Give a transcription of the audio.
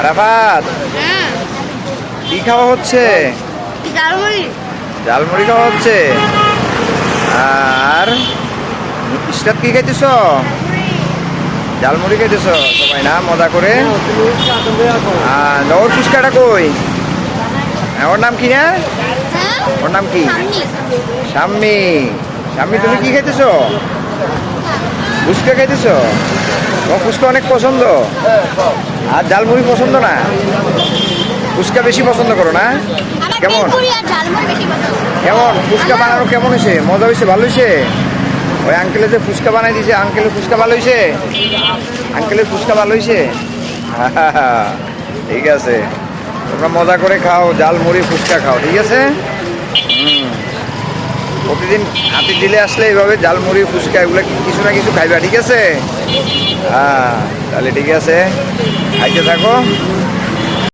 আরাফাত, কি খাওয়া হচ্ছে? ঝালমুড়ি। ঝালমুড়ি খাওয়া হচ্ছে। আর ইস্টাত কি খাইতেছ? ঝালমুড়ি খাইতেছ সবাই না মজা করে। ওর ফুচকাটা কই? ওর নাম কি না? ওর নাম কি? শাম্মি। শাম্মি, তুমি কি খাইতেছ? ফুচকা খাইতেছ? তোমার ফুচকা অনেক পছন্দ। আর ঝালমুড়ি পছন্দ না? ফুচকা বেশি পছন্দ করো না? কেমন কেমন ফুচকা বানানো কেমন হয়েছে? মজা হয়েছে? ভালো হয়েছে? ওই আঙ্কেলের যে ফুচকা বানাই দিয়েছে, আঙ্কেলের ফুচকা ভালো হয়েছে? আঙ্কেলের ফুচকা ভালো হয়েছে? ঠিক আছে, তোমরা মজা করে খাও, ঝালমুড়ি ফুচকা খাও, ঠিক আছে? প্রতিদিন হাতে দিলে আসলে এইভাবে ঝালমুড়ি ফুচকা এগুলো কিছু না কিছু খাইবা, ঠিক আছে? হ্যাঁ, তাহলে ঠিক আছে, খাইতে থাকো।